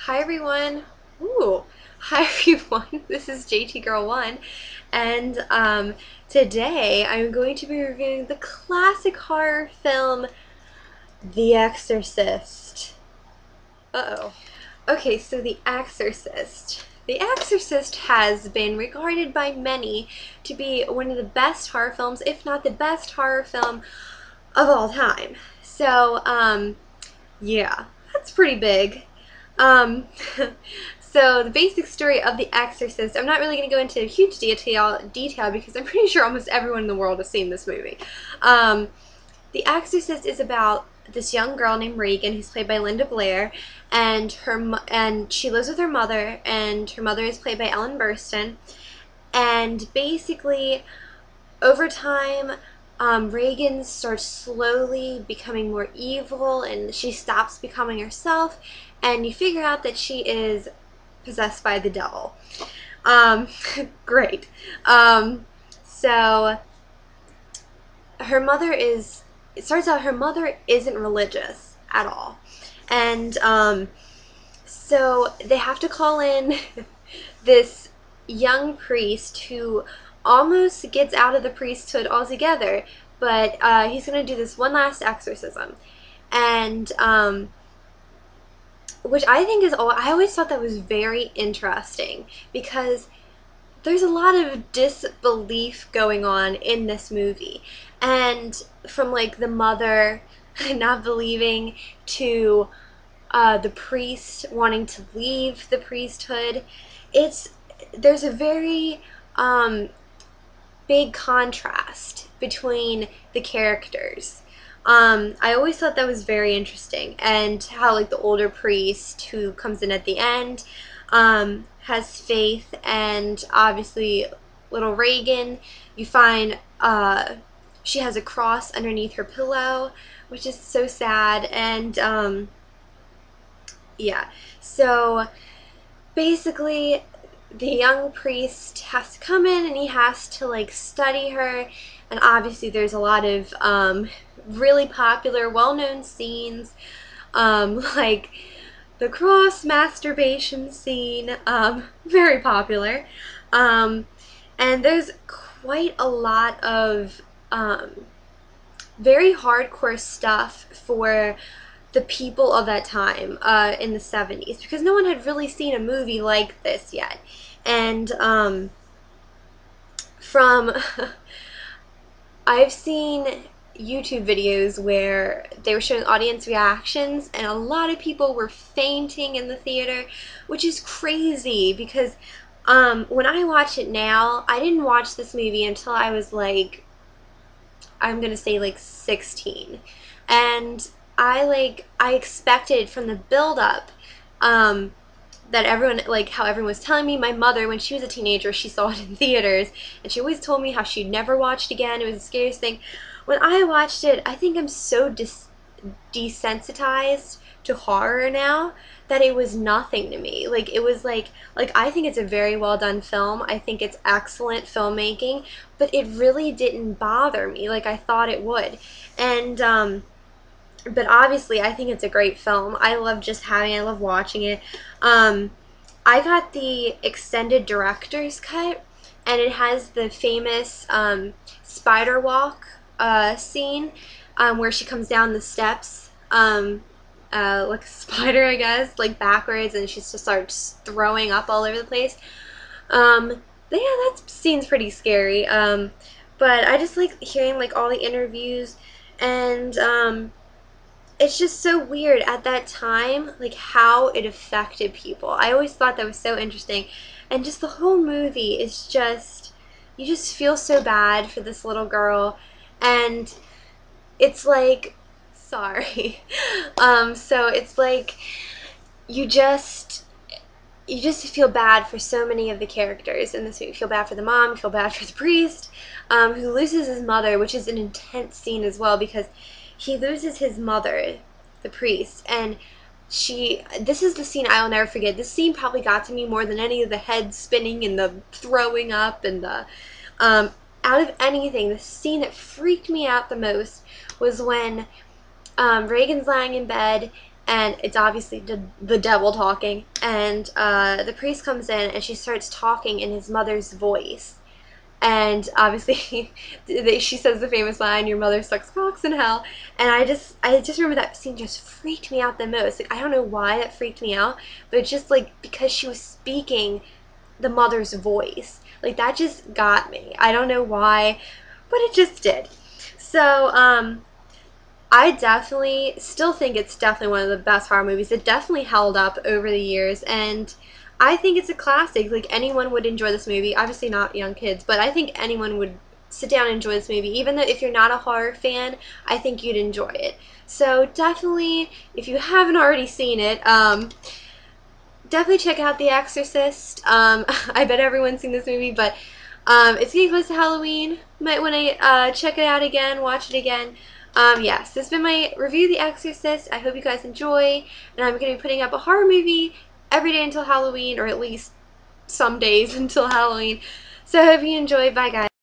Hi everyone. Ooh, hi everyone. This is JT Girl One, and today I'm going to be reviewing the classic horror film, The Exorcist. Uh-oh. Okay, so The Exorcist. The Exorcist has been regarded by many to be one of the best horror films, if not the best horror film of all time. So, yeah, that's pretty big. Um, so the basic story of The Exorcist, I'm not really going to go into huge detail because I'm pretty sure almost everyone in the world has seen this movie. The Exorcist is about this young girl named Regan, who's played by Linda Blair, and she lives with her mother, and her mother is played by Ellen Burstyn. And basically, over time, Regan starts slowly becoming more evil, and she stops becoming herself, and you figure out that she is possessed by the devil. Um, Great. So her mother is. It starts out her mother isn't religious at all, and so they have to call in this young priest who almost gets out of the priesthood altogether, but he's going to do this one last exorcism. And which I think is all, I always thought that was very interesting because there's a lot of disbelief going on in this movie. And from like the mother not believing to the priest wanting to leave the priesthood. It's there's a very um, big contrast between the characters. I always thought that was very interesting, and how like the older priest who comes in at the end has faith, and obviously little Regan, you find she has a cross underneath her pillow, which is so sad, and yeah. So basically, the young priest has to come in and he has to like study her, and obviously there's a lot of really popular, well-known scenes, like the cross masturbation scene, very popular, and there's quite a lot of very hardcore stuff for the people of that time in the 70s, because no one had really seen a movie like this yet. And from I've seen YouTube videos where they were showing audience reactions, and a lot of people were fainting in the theater, which is crazy because when I watch it now, I didn't watch this movie until I was like, I'm gonna say like 16, and I expected from the build up that everyone, like how everyone was telling me. My mother, when she was a teenager, she saw it in theaters, and she always told me how she'd never watched again. It was the scariest thing. When I watched it, I think I'm so desensitized to horror now that it was nothing to me. Like it was like I think it's a very well done film. I think it's excellent filmmaking, but it really didn't bother me like I thought it would. And but obviously I think it's a great film. I love watching it. Um I got the extended director's cut, and it has the famous spider walk scene where she comes down the steps like a spider, I guess, like backwards, and she just starts throwing up all over the place. Yeah, that scene's pretty scary. But I just like hearing like all the interviews, and it's just so weird at that time, like how it affected people. I always thought that was so interesting, and just the whole movie is just, you just feel so bad for this little girl, and it's like, sorry, so it's like you just you just feel bad for so many of the characters in this movie. You feel bad for the mom, you feel bad for the priest, who loses his mother, which is an intense scene as well because he loses his mother, the priest, and this is the scene I'll never forget. This scene probably got to me more than any of the head spinning and the throwing up and the out of anything. The scene that freaked me out the most was when Reagan's lying in bed, and it's obviously the devil talking. And the priest comes in and she starts talking in his mother's voice. And obviously, she says the famous line, "Your mother sucks cocks in hell." And I just remember that scene just freaked me out the most. Like, I don't know why that freaked me out, but it's just like because she was speaking the mother's voice, like that just got me. I don't know why, but it just did. So, I definitely still think it's definitely one of the best horror movies. It definitely held up over the years, and I think it's a classic. Like, anyone would enjoy this movie. Obviously not young kids, but I think anyone would sit down and enjoy this movie. Even though if you're not a horror fan, I think you'd enjoy it. So definitely, if you haven't already seen it, definitely check out The Exorcist. I bet everyone's seen this movie, but it's getting close to Halloween. Might want to check it out again, watch it again. Yes, this has been my review of The Exorcist. I hope you guys enjoy, and I'm going to be putting up a horror movie every day until Halloween, or at least some days until Halloween. So I hope you enjoy. Bye, guys.